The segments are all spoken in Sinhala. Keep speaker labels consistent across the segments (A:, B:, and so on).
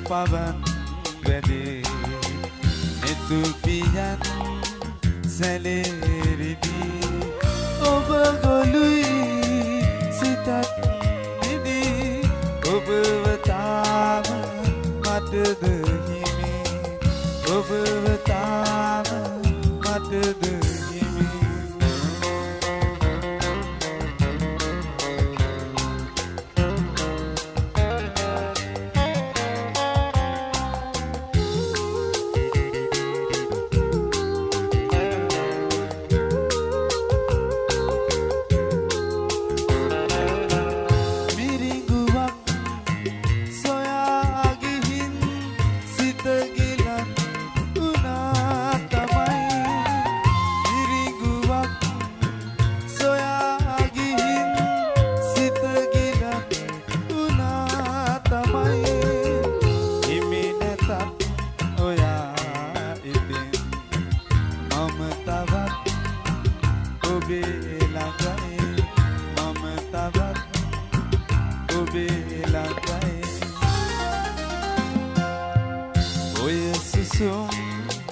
A: පවන් වැඩේ නෙතු පියන් සැලේරිදී ඔබ ගොළුයි සිතත් නිදී ඔබව තාම මටද හිමි ඔබව තාම මටද හිමි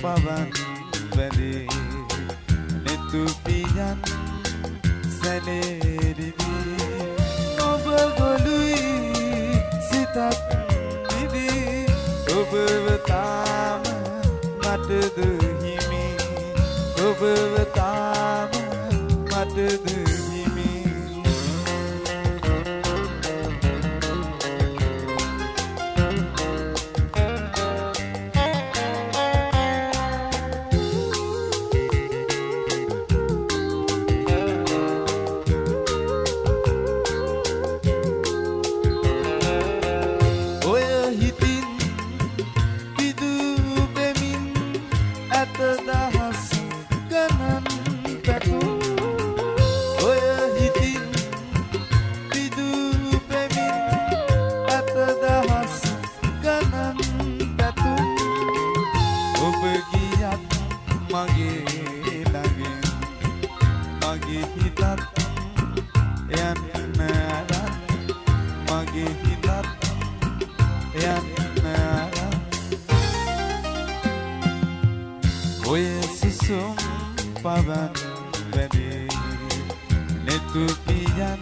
A: පවන් වැඩේ නෙතු පියන් සැලේරිදී ඔබ ගොළුයි සිතත් නිදී ඔබව තාම මටද හිමි ඔබව තාම මටද හිමි පවන් වැඩේ නෙතු පියන්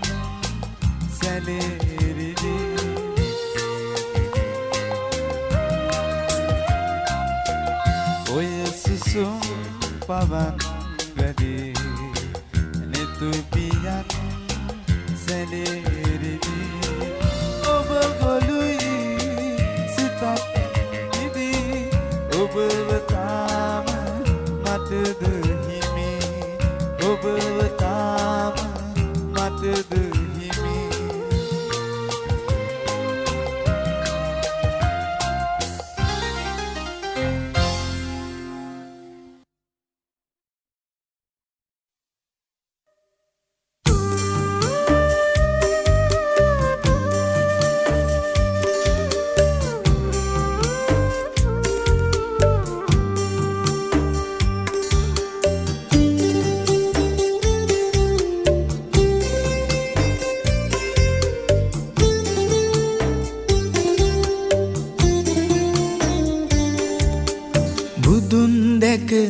A: සැලේරිදී ඔය සිසුම් පවන් වැඩේ නෙතු පියන් සැලේරිදී ඔබ ගොළුයි සිතත් නිදී ඔබව තාම මටද ඔබව තාම මටද හිමි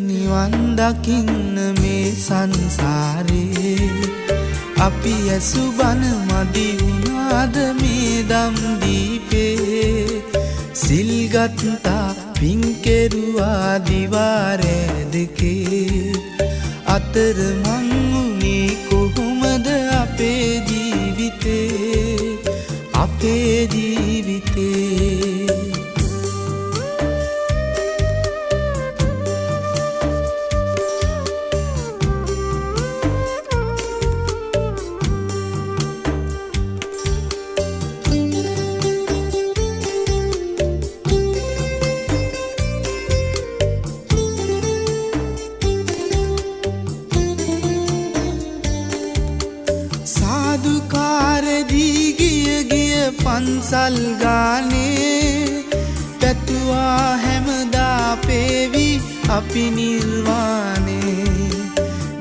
B: නිවන් දකින්න මේ සංසාරේ අපි ඇසු බන මදි වුණාද මේ දම් දීපේ සිල් ගත්තා පින් කෙරුවා දිවාරේ දෙකේ අතර මං උනේ කොහොමද අපේ ජීවිතේ පන්සල් ගානේ පැතුවා හැමදා පේවි අපි නිර්වාණේ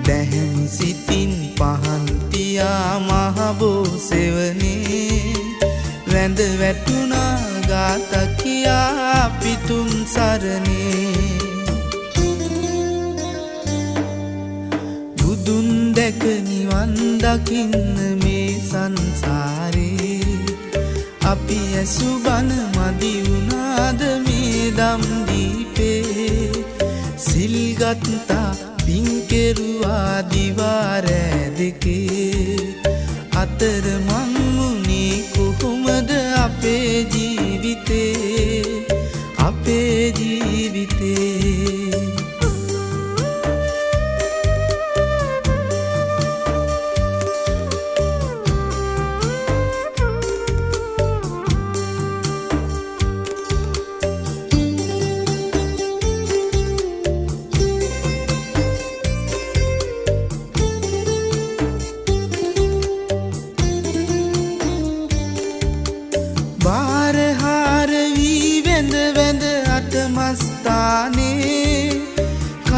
B: දැහැමි සිතින් පහන් තියා මහබෝ සෙවනේ වැඳ වැටුණා ගාත කියා පිතුම් සරණේ බුදුන් දැක නිවන් දකින්න මේ සංසාරේ අපි ඇසු බණ මදි වුණාද මේ දම් දීපේ සිල් ගත්තා පින් කෙරුවා දිවාරෑ දෙකේ අතර මං වුණේ කොහොමද අපේ ජීවිතේ අපේ ජීවිතේ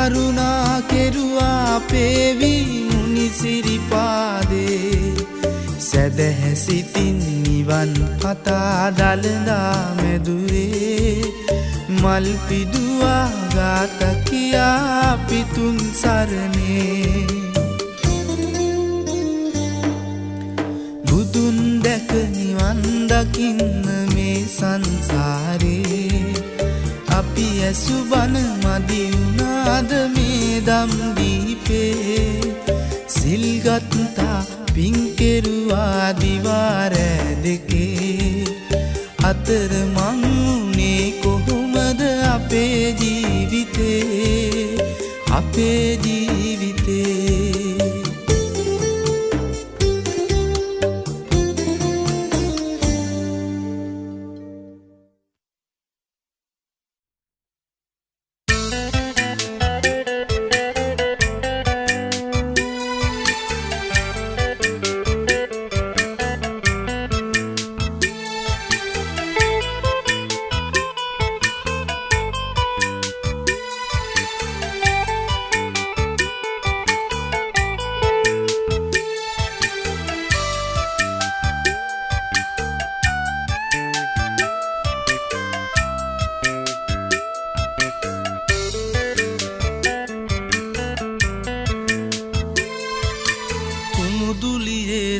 B: කරුණා කෙරුවා පේවි මුනි සිරිපාදේ සැදැහැ සිතින් නිවන් පතා දළදා මැදුරේ මල් පිදුවා ගාත කියා පිතුම් සරණේ බුදුන් දැක නිවන් දකින්න මේ සංසාරේ අපි ඇසු බණ මදි වුණාද මේ දම් දීපේ සිල් ගත්තා පින් කෙරුවා දිවාරෑ දෙකේ අතර මං වුණේ කොහොමද අපේ ජීවිතේ අපේ ජීවිතේ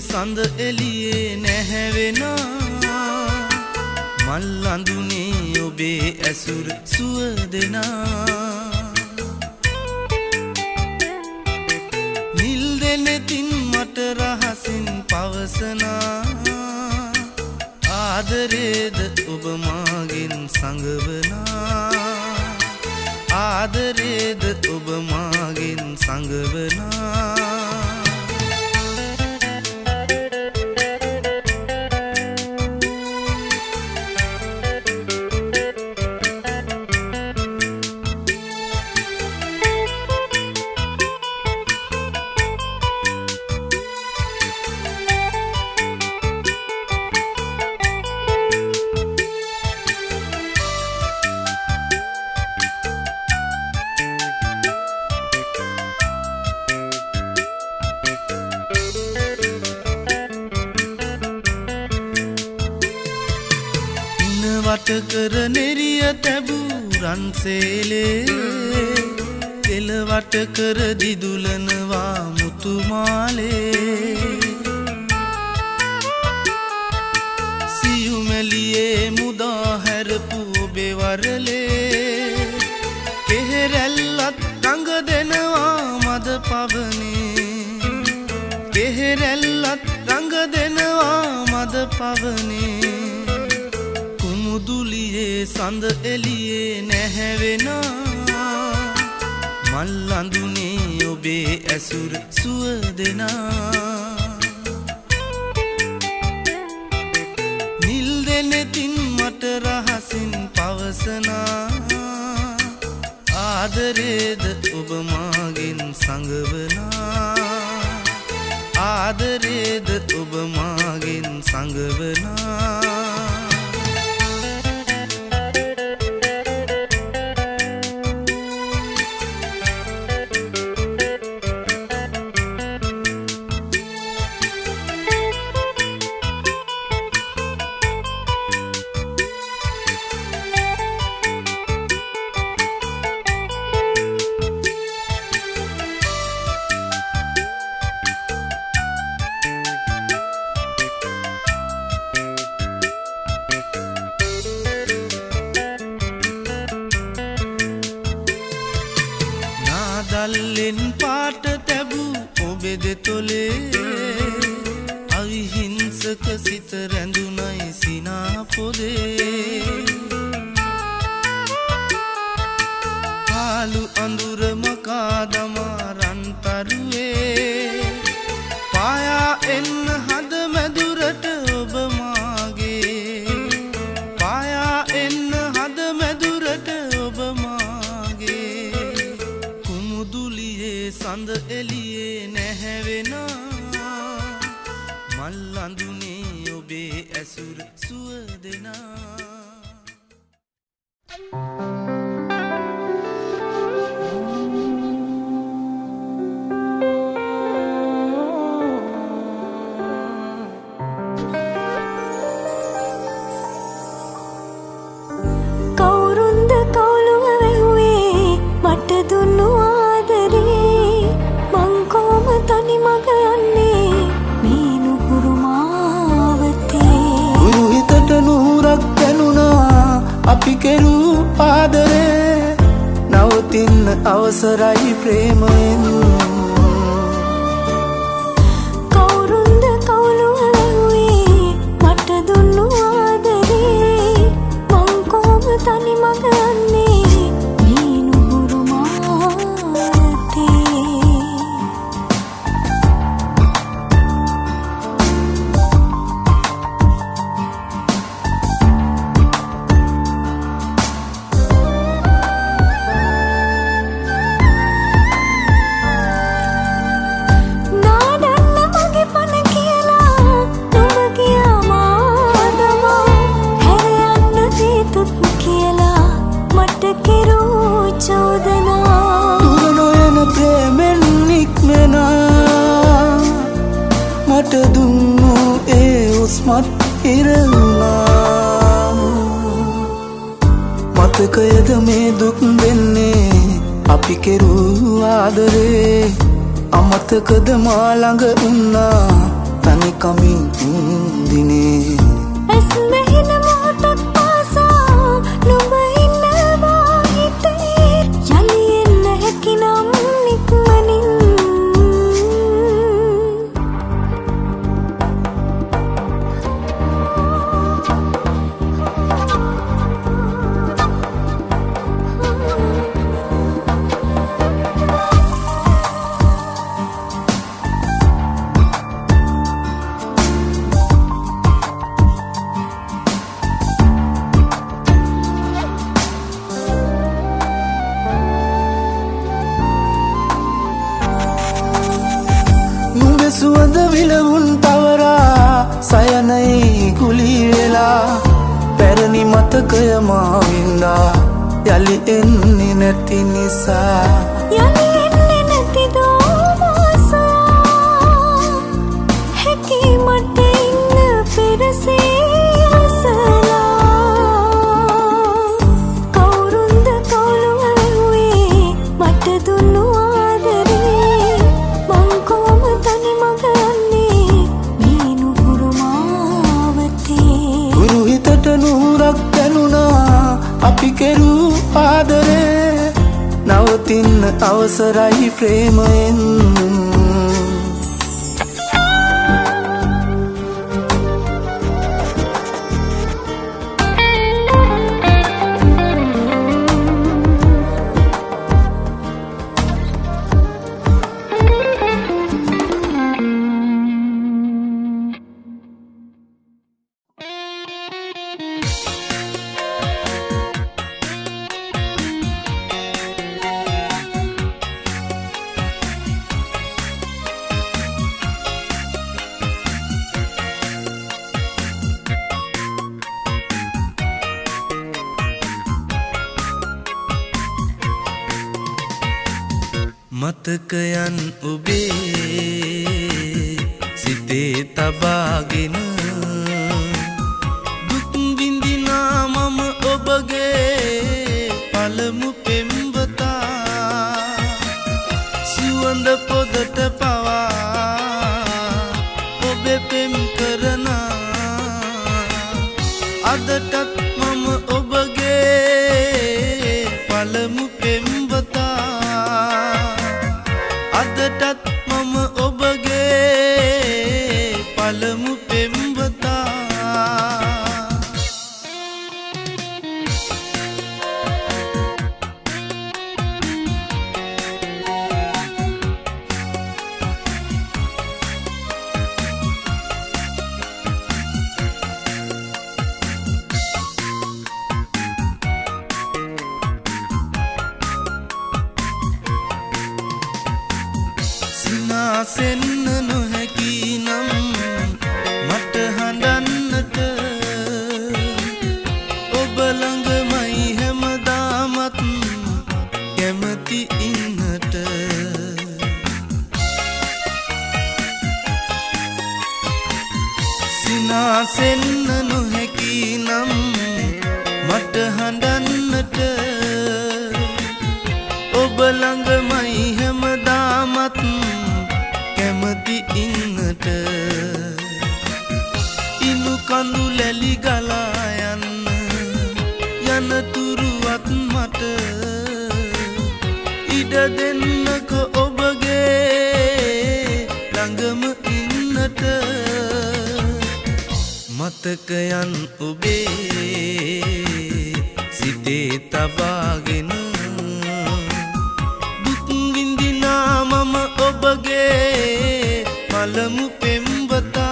B: සඳ එළියේ නැහැවෙනා මල් අඳුනේ ඔබේ ඇසුර සුවදෙනා නිල් දෙනෙතින් මට රහසින් පවසනා ආදරේද ඔබ මාගෙන් සඟවනා ආදරේද ඔබ මාගෙන් සඟවනා වට කර නෙරිය තැබූ රන්සේලේ කෙලවට කර දිදුලනවා මුතුමාලේ සියුමැලියේ මුදා හැරපු බෙවරලේ කෙහෙරැල්ලත් රඟ දෙනවා මද පවනේ කෙහෙරැල්ලත් රඟ දෙනවා මද පවනේ මුදුලියේ සඳ එළියේ නැහැවෙනා මල් අඳුනේ ඔබේ ඇසුර සුවදෙනා නිල් දෙනෙතින් මට රහසින් පවසනා ආදරේද ඔබ මාගෙන් සඟවනා ආදරේද ඔබ මාගෙන් සඟවනා විහිංසක සිත රැඳුනයි සිනා පොදේ පාලු අඳුර මකා දමා රන්තරුවේ පායා එන්න හද මැදුරට ඔබ මාගේ පායා එන්න හද මැදුරට ඔබ මාගේ කුමුදුලියේ සඳ එළියේ නැහැවෙනා මල් අඳුනේ ඔබේ ඇසුර සුව දෙනා
C: දුන්නු ආදරේ මං කොම තනි මග යන්නේ මේ නුහුරු මාවතේ
A: ගුරු හිතට නුහුරක් දැනුණා අපි කෙරූ ආදරේ නවතින්න අවසරයි ප්‍රේමයෙන්
C: කවුරුන්ද කවුළුව වැහුවේ මට දුන්නු ආදරේ මං කොම තනි මග යන්නේ
A: මට දුන්නු ඒ උස්මත් ඉරවුණා මතකයද මේ දුක් දෙන්නේ අපි කෙරූ ආදරේ අමතකද මා ළඟ උන්නා තනිකමින් දිනේ
C: ඇස් මෙහෙන මොහොතක් පාසා නුඹ ඉන්නවා හිතේ යලි එන්න හැකිනම් නික්මනින්
A: සුවඳ විලවුන් තවරා සයනයි කුලී වෙලා පැරණි මතකය මා වින්දා යලි එන්නේ නැති නිසා
C: යලි එන්නේ නැති දෝමසා හැකි මට ඉන්න පෙරසේ අසලා කවුරුන්ද කවුළුව වැහුවේ මට දුන්නු ආදරේ මං කොම තනි මග යන්නේ මේ නුහුරු මාවතේ
A: ගුරු හිතට නුහුරක් දැනුණා අපි කෙරූ ආදරේ නවතින්න අවසරයි ප්‍රේමයෙන්
B: මතකයන් ඔබේ සිතේ තබාගෙන දුක් විඳිනා මම ඔබගේ පළමු පෙම්වතා සුවඳ පොදට පවා ඔබේ පෙම් කරනා අදටත් මම ඔබගේ පළමු පෙම්වතා අදටත් මම ඔබගේ පළමු සිනාසෙන්න නොහැකි නම් මට හඬන්නට ඔබ ළඟමයි හැමදාමත් කැමති ඉන්නට ඉනු කඳු ලැලි ගලා යන්න යනතුරුවත් මට ඉඩ දෙන්නක ඔබගේ ළඟම ඉන්නට මතකයන් ඔබේ සිතේ තබාගෙන දුක් විඳිනා මම ඔබගේ පළමු පෙම්වතා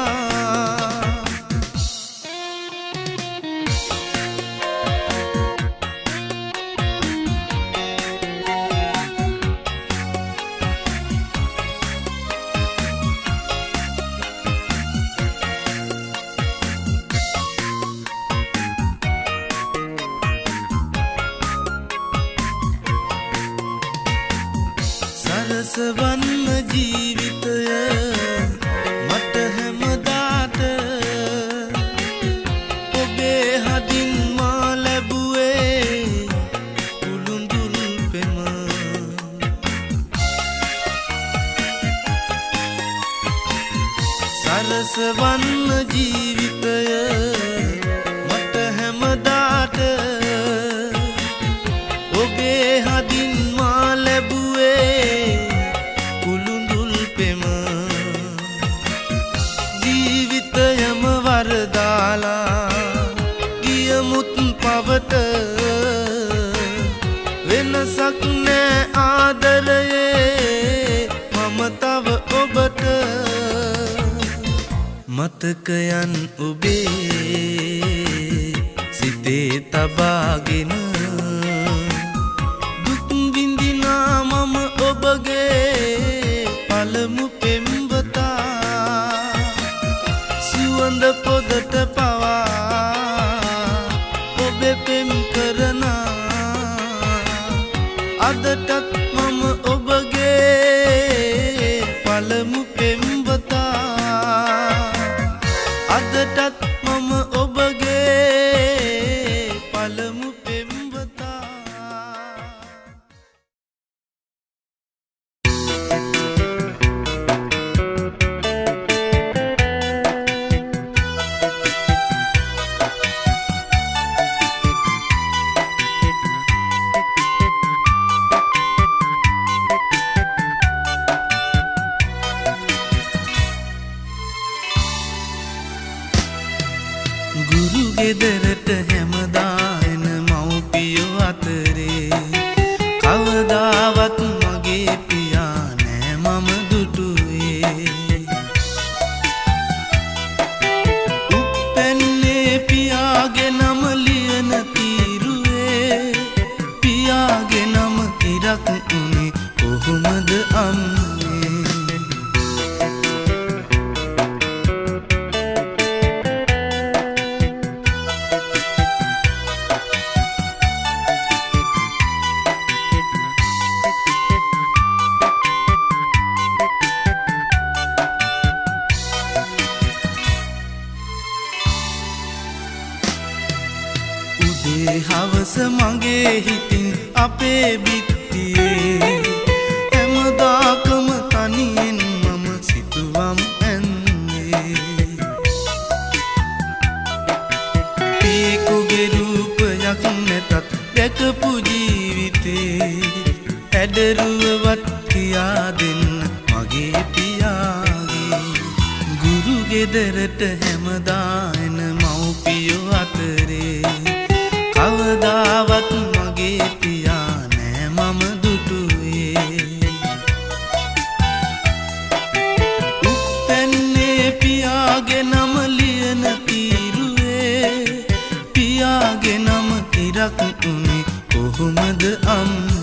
B: සරසවන්න ජීවිතය මට හැමදාට ඔබේ හදින් මා ලැබුවේ උළුඳුල් පෙම සරසවන්න ජීවිතය මට හැමදාට ඔබේ හදින් මා ලැබුවේ ජීවිතයම වරදාලා ගියමුත් පවට වෙනසක් නෑ ආදරයේ මම තව ඔබට මතකයන් ඔබේ සිතේ තබාගෙන දුක් විඳිනා මම ඔබගේ පළමු පෙම්වතා සුවඳ පොදට පවා ඔබේ පෙම් කරනා අදටත් මම ඔබගේ පළමු පෙම්වතා අදටත් මම ඔබගේ පළමු පෙම්වතා ගුරු ගෙදරට හැමදා එන මව්පියෝ අතරේ කවදාවත් මගේ පියා නෑ මම දුටුවේ උප්පැන්නේ පියාගේ නම ලියන තීරුවේ පියාගේ නම ඉරක් උනේ කොහොමද අම්මේ හවස මගේ හිතින් අපේ බිත්තියේ හැමදාකම තනියෙන් මම සිතුවම් ඇන්නේ පියෙකුගේ රූපයක් නැතත් දැකපු ජීවිතේ ඇඩරුවවත් කියා දෙන්න මගේ පියාගේ ගුරු ගෙදරට හැමදා එන මව්පියෝ අතරේ කවදාවත් මගේ පියා නෑ මම දුටුවේ උප්පැන්නේ පියාගේ නම ලියන තීරුවේ පියාගේ නම ඉරක් උනේ කොහොමද අම්මේ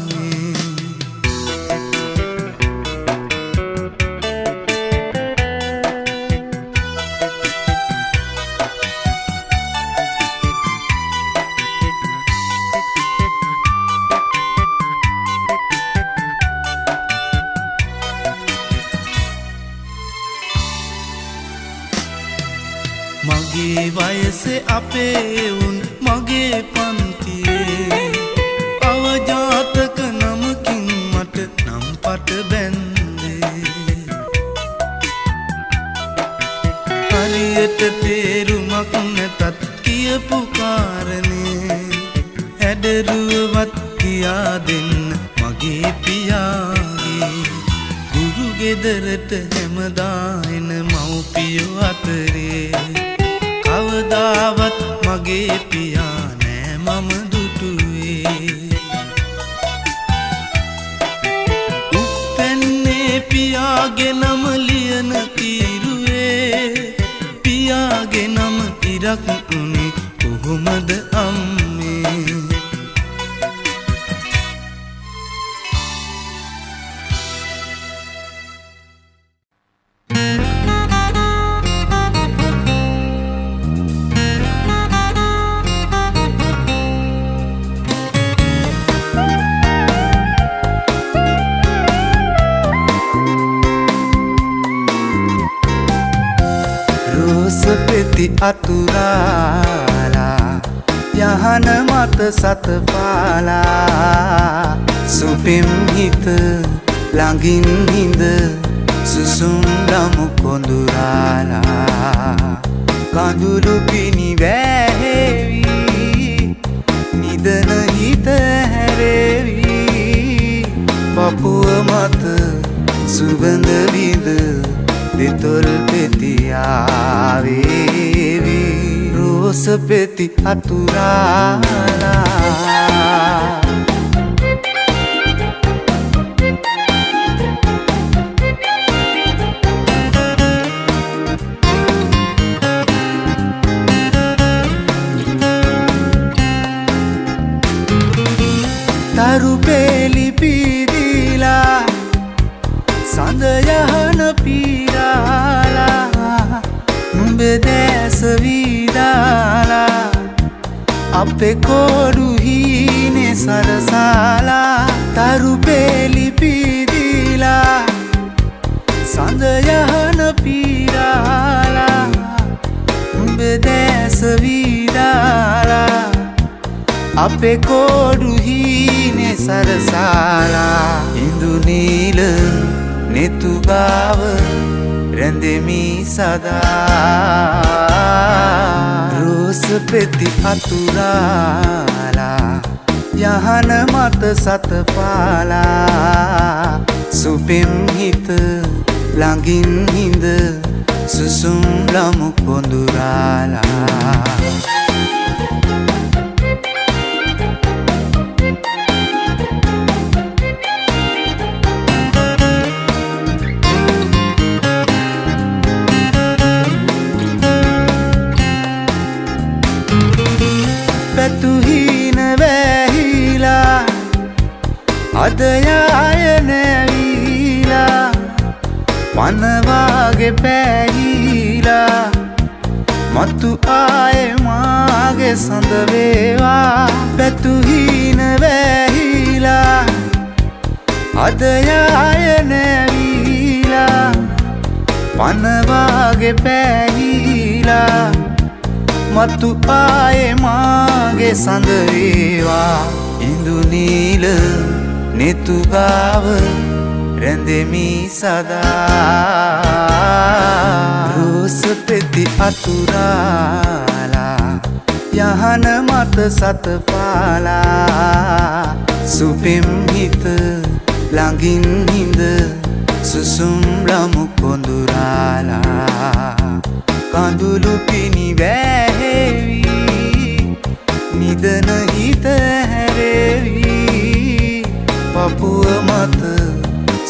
B: මගේ වයසේ අපේ උන් මගේ පන්තියේ අවජාතක නමකින් මට නම් පට බැන්දේ හරියට තේරුමක් නැතත් කියපු කාරණේ හැඩරුවවත් කියා දෙන්න මගේ පියාගේ ගුරු ගෙදරට හැමදා එන මව්පියෝ අතරේ කවදාවත් මගේ පියා නෑ මම දුටුවේ උපැන්නේ පියාගේ නම ලියන තීරුවේ පියාගේ නම ඉරක් උනේ කොහොමද අම්මේ
A: පෙති අතුරාලා යහන මත සතපාලා සුපිම් හිත ළඟින් හිඳ සුසුම් ළමු කොඳුරාලා කඳුළු පිණි වැහෙවි නිදන හිත හැරෙවි පපුව මත සුගඳ විඳ දෙතොල් පෙති ආවේවි රෝස පෙති අතුරාලා තරු පෙලි පීදිලා සඳ යහන පීරාලා නුඹ දැස විදාලා අපේ කොඩු හීනේ සරසාලා තරු පෙලි පීදිලා සඳ යහන පීරාලා නුඹ දැස විදාලා අපේ කොඩු හීනේ සරසාලා ඉඳු නීල නෙතු ගාව රැඳෙමි සදා රෝස පෙති අතුරාලා යහන මත සතපාලා සුපිම් හිත ළඟින් හිඳ සුසුම් ළමු කොඳුරාලා පැතුහීන වැහිලා අද යාය නැවිලා පනවාගේ පැහිලා මතු ආයේ මාගේ සඳ වේවා පැතුහීන වැහිලා අද යාය නැවිලා පනවාගේ පැහිලා මතු ආයේ මාගේ සඳ වේවා ඉඳු නීල නෙතු ගාව රැඳෙමි සදා රෝස පෙති අතුරාලා යහන මත සතපාලා සුපිම් හිත ළඟින් හිඳ සුසුම් ළමු කොඳුරාලා කඳුළු පිණි වැහෙවි නිදන හිත හැරෙවි පපුව මත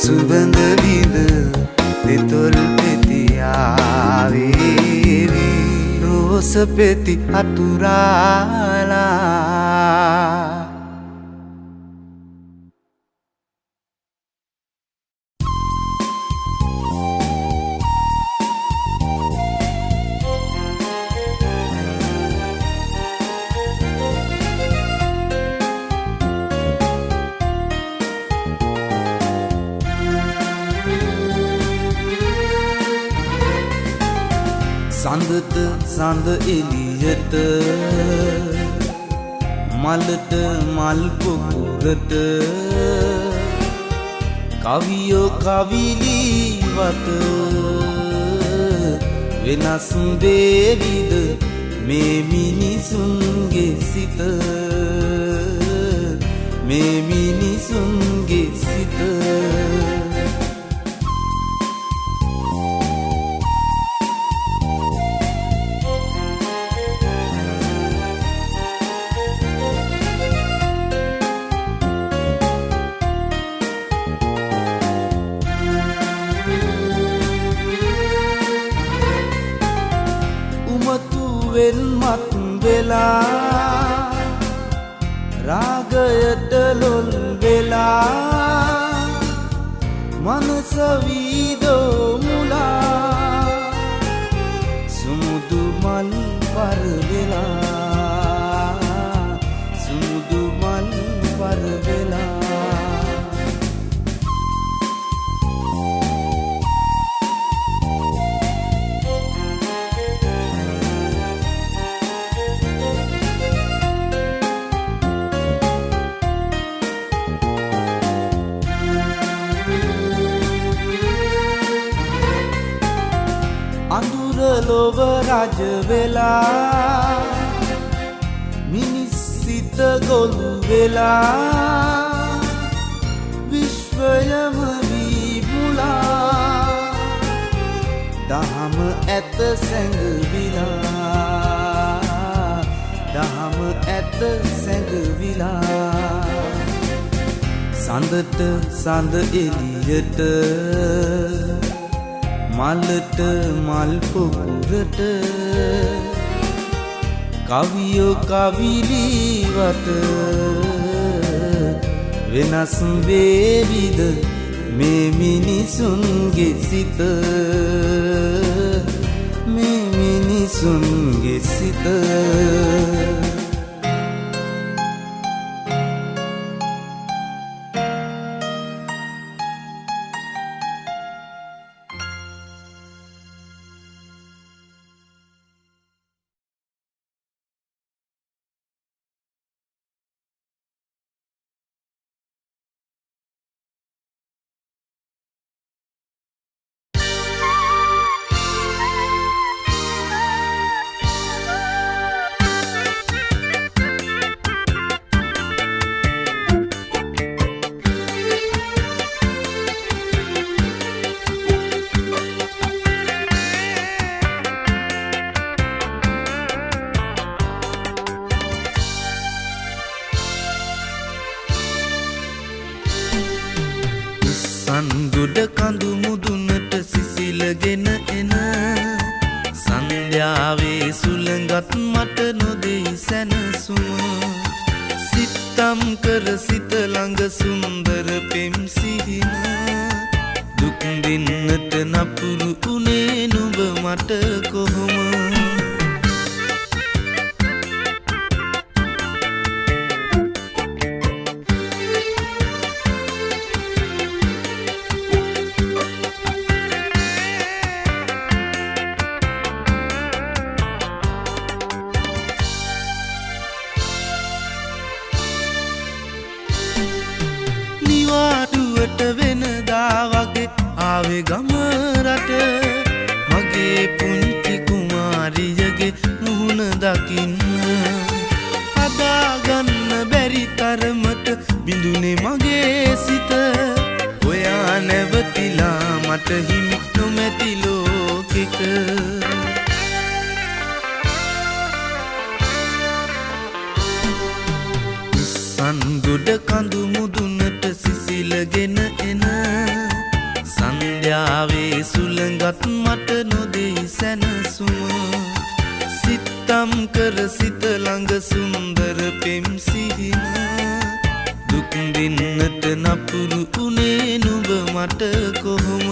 A: සුගඳ විඳ දෙතොල් පෙති ආවේවි රෝස පෙති අතුරාලා
B: සඳට සඳ එළියට මලට මල් පොකුරට කවියෝ කවිලි වත වෙනස් වේවිද මේ මිනිසුන්ගේ සිත මේ මිනිසුන්ගේ සිත වෙල්මත් වෙලා රාගයට ලොල් වෙලා මනස වීදෝ මුලා සුමුදු මල් පර වෙලා සුමුදු මල් පර වෙලා ලොව රජ වෙලා මිනිස් සිත ගොල් වෙලා විශ්වයම විමුලා දහම ඇත සැඟවිලා දහම ඇත සැඟවිලා සඳට සඳ එළියට මලට මල් පොකුරට කවියෝ කවිලි වත වෙනස් වේවිද මේ මිනිසුන්ගේ සිත මේ මිනිසුන්ගේ සිත සන්ගොඩ කඳු මුදුනට සිසිලගෙන එන සන්ධ්‍යාවේ සුළඟත් මට නොදෙයි සැනසුම සිත්තම් කර සිත ළඟ සුන්දර පෙම් සිහින දුක් දෙන්නට නපුරු උනේ නුඹ මට කොහොම නිවාඩුවට වෙනදා වගේ ආවේ ගම රට මගේ පුංචි කුමාරියගේ මුහුණ දකින්න හදාගන්න බැරි තරමට බිඳුනේ මගේ සිත ඔයා නැවතිලා මට හිමි නොමැති ලෝකෙක සන්ගොඩ කඳු මුදුනට සිසිලගෙන එන සන්ධ්‍යාවේ සුළඟත් මට නොදෙයි සැනසුම සිත්තම් කර සිත ළඟ සුන්දර පෙම් සිහින දුක් දෙන්නට නපුරු උනේ නුඹ මට කොහොම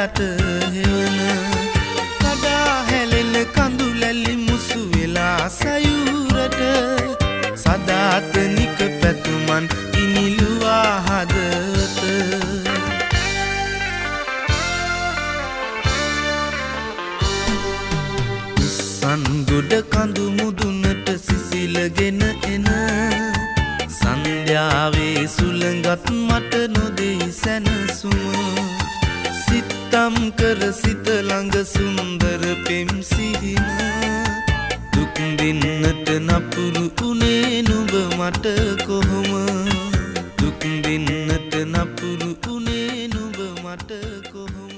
B: යට හෙවන කඩා හැලෙන කඳු ලැලි මුසු වෙලා සයුරට සදාතනික පැතුමන් ඉනිලුවා හදවත සංගොඩ කඳු මුදුනට සිසිලගෙන එන සන්ධ්‍යාවේ සුළඟත් මට නොදෙයි සැනසුම සිත්තම් කර සිත ළඟ සුන්දර පෙම් සිහින දුක් දෙන්නට නපුරු උනේ නුඹ මට කොහොම දුක් දෙන්නට නපුරු උනේ නුඹ මට කොහොම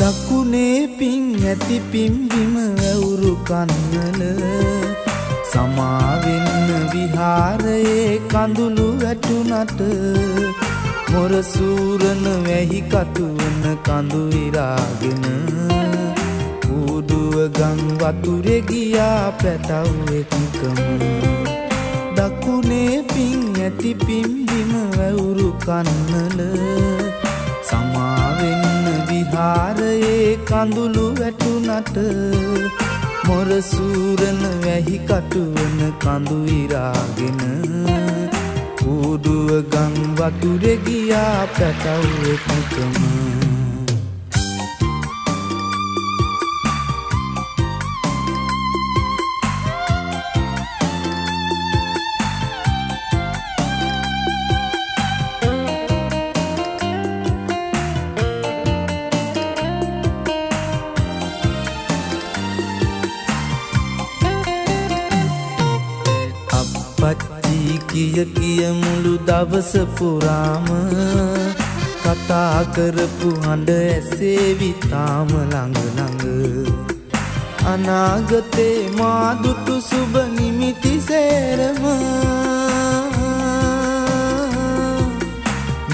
B: දකුණේ පිං ඇති පිම්බිම වැවුරු කන්නල සමාවෙන්න විහාරයේ කඳුළු වැටුනට මොරසූරන වැහි කටුවන කඳු ඉරාගෙන ඌඩුව ගම් වතුරේ ගියා පැටව් එකකම දකුණේ පිං ඇති පිම්බිම වැවුරු කන්නල සමාවෙන්න විහාරයේ කඳුළු වැටුනට මොරසූරන වැහි කටුවන කඳු ඉරාගෙන ඌඩුව ගම් වතුරේ ගියා පැටව් එකකම කිය කිය මුළු දවස පුරාම කතා කරපු හඬ ඇසේවි තාම ළඟ ළඟ අනාගතේ මා දුටු සුබ නිමිති සේරම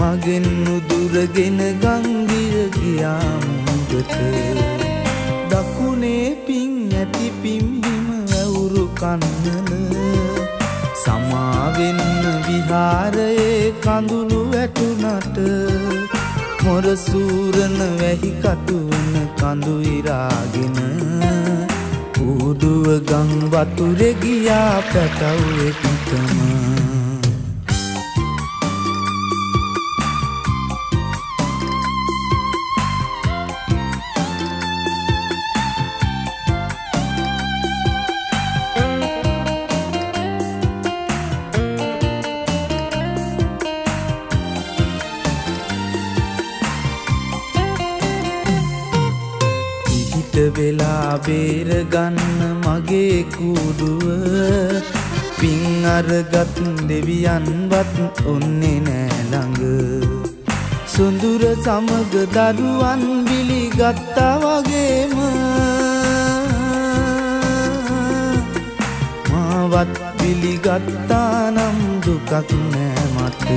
B: මගෙන් නුදුරගෙන ගංගිය ගියා මුගට දකුණේ පිං ඇති පිම්බිම වැවුරු කන්නල සමාවෙන්න විහාරයේ කඳුළු වැටුනට මොරසූරන වැහි කටුවන කඳු ඉරාගෙන ඌඩුව ගම් වතුරේ ගියා පැටව් එකකම වෙලා බේරගන්න මගේ කූඩුව පින් අරගත් දෙවියන්වත් ඔන්නේ නෑ ළඟ සොඳුර සමග දරුවන් බිලිගත්තා වගේම මාවත් බිලිගත්තා නම් දුකක් නෑ මට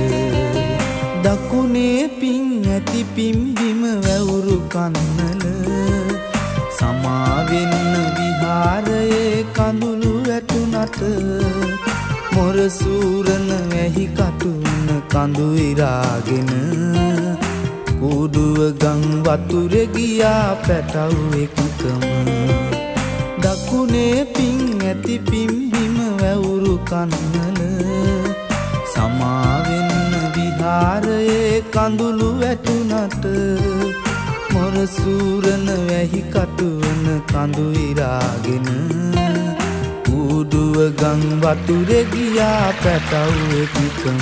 B: දකුණේ පින් ඇති පිම්බිම වැවුරු කන්නල සමාවෙන්න විහාරයේ කඳුළු වැටුනට මොරසූරන වැහි කටුවන කඳු ඉරාගෙන ඌඩුව ගම් වතුරේ ගියා පැටව් එකකම දකුණේ පිං ඇති පිම්බිම වැවුරු කන්නල සමාවෙන්න විහාරයේ කඳුළු වැටුනට මොරසූරන වැහි කටුවන කඳු ඉරාගෙන ඌඩුව ගම් වතුරේ ගියා පැටව් එකකම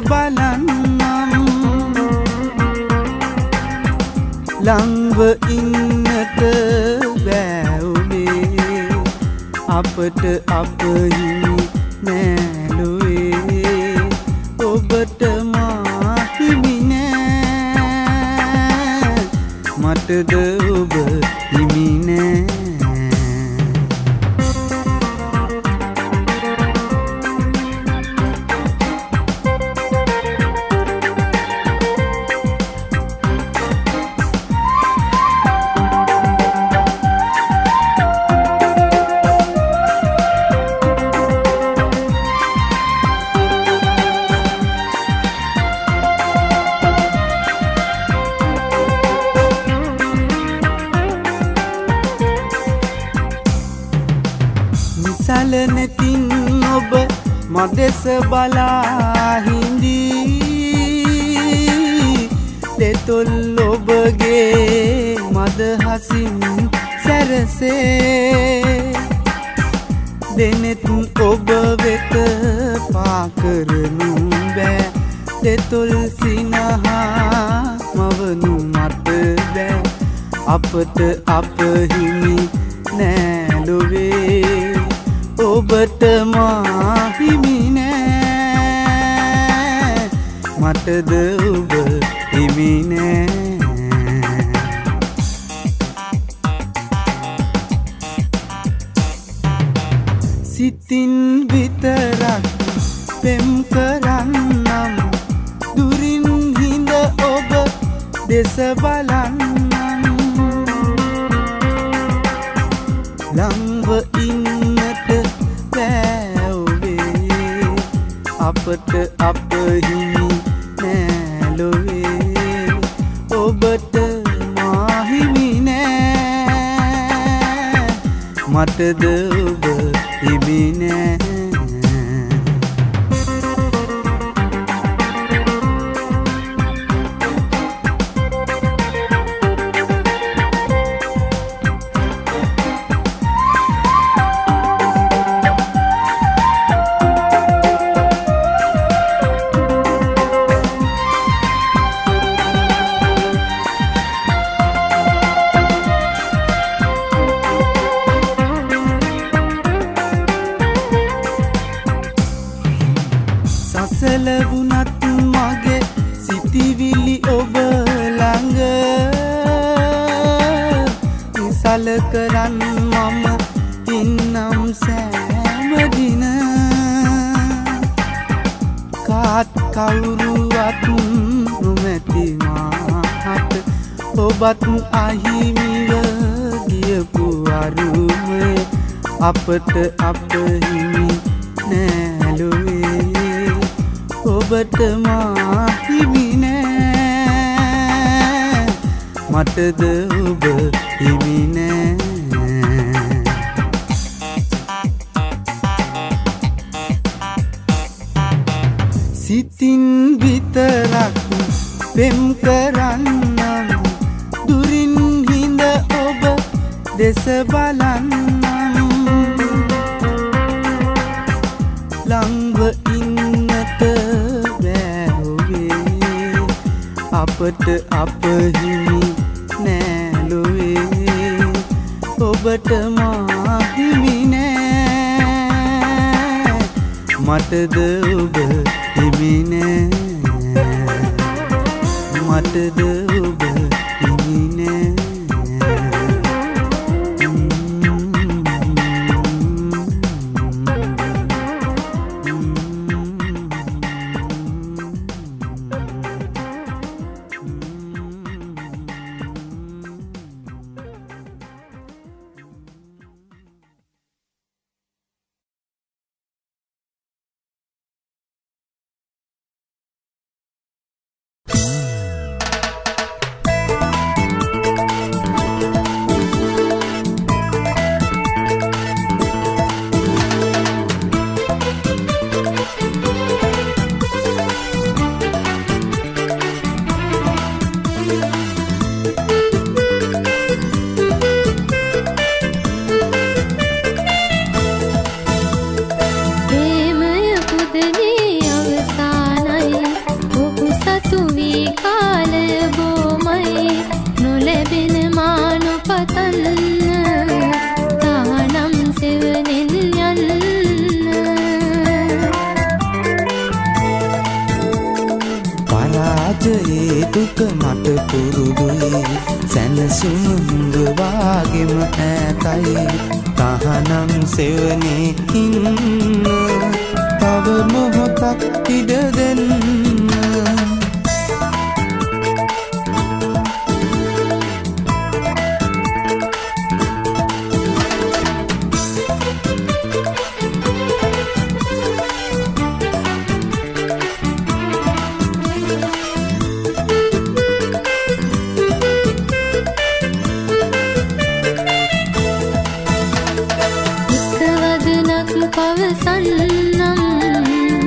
A: බලන්නම් ළංව ඉන්නට බෑවුනේ අපට අප හිමි නෑලුවේ ඔබට මා හිමි නෑ මටද ඔබ හිමි නෑ සැලනතින් ඔබ මදෙස බලා හිඳී දෙතොල් ඔබගේ මදහසින් සැරසේ දෙනෙත් ඔබ වෙත පාකරනු බෑ දෙතොල් සිනහා මවනු මට බෑ අපට අප හිමි නෑලොවේ ඔබට මා හිමි නෑ මටද ඔබ හිමි නෑ සිතින් විතරක් පෙම් කරන්නම් දුරින් හිඳ ඔබ දෙස බලන්නම් ළංව ඉන්නට බෑවුවේ අපට අප හිමි නෑලොවේ ඔබට මා හිමි නෑ මටද ඔබ හිමි නෑ සැලවුනත් මගේ සිතිවිලි ඔබ ළඟ නිසල කරන් මම ඉන්නම් සෑමදින කාත් කවුරුවත් නොමැති මාහට ඔබත් අහිමිව ගියපු අරුමය අපට අප හිමි නෑලොවේ ඔබට මා හිමි නෑ මටද ඔබ හිමි නෑ සිතින් විතරක් පෙම් කරන්නම් දුරින් හිඳ ඔබ දෙස බලන්නම් ළංව ඉන්නට බෑවුවේ අපට අප හිමි නෑලොවේ ඔබට මා හිමි නෑ මටද ඔබ හිමි නෑ මටද ඔබ හිමි නෑ
C: ප්‍රේමය පුදනේ අවසානයි
A: පරාජයේ දුක මට පුරුදුයි සැනසුමුඹ වාගෙම ඈතයි තහනම් සෙවනේ ඉන්න තව මොහොතක් ඉඩ දෙන්න
C: පවසන්නම්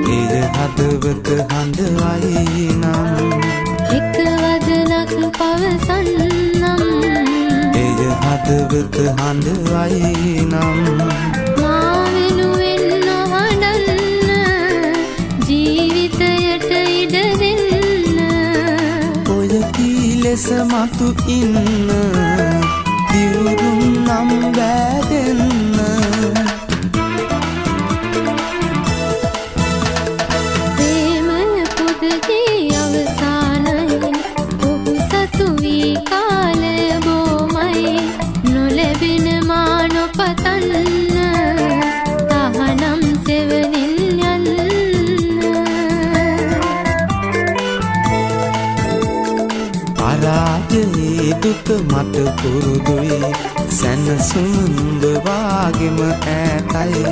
A: එය හදවත හඬවයි නම්
C: එක වදනක් පවසන්නම්
A: එය හදවත හඬවයි නම්
C: මා වෙනුවෙන් නොහඬන්න ජීවිතයට ඉඩ දෙන්න
A: ඔය කී ලෙස මතු ඉන්න දිවුරුම් නම් බෑදෙන්න පරාජයේ දුක මට පුරුදුයි සැනසුමුඹ වාගෙම ඈතයි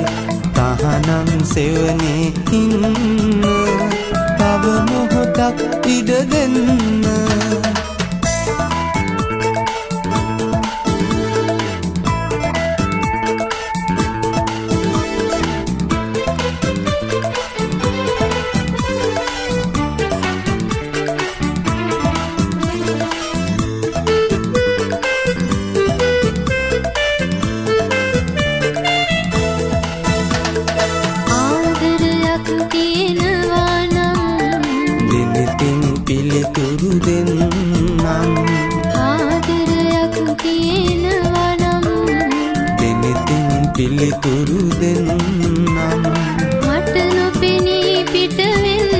A: තහනම් සෙවනේ ඉන්න තව මොහොතක් ඉඩ දෙන්න පිළිතුරු දෙන්නම්
C: ආදරයක් තියෙනවා නම්
A: දෙනෙතින් පිළිතුරු දෙන්නම්
C: මට නොපෙනී පිට වෙන්න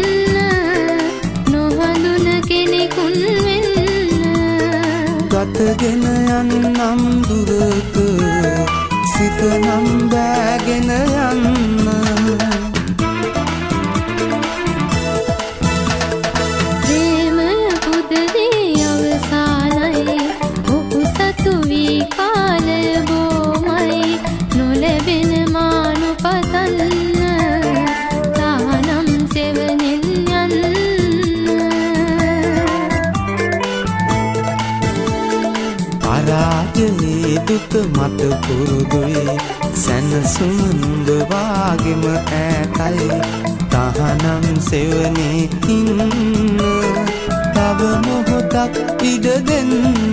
C: නොහඳුන කෙනෙකුන් වෙන්න
A: ගතගෙන යන්නම් දුරක සිත නම් බෑගෙන යන්න පරාජයේ දුක මට පුරුදුයි සැනසුමුඹ වාගෙම ඈතයි තහනම් සෙවනේ ඉන්න තව මොහොතක් ඉඩ දෙන්න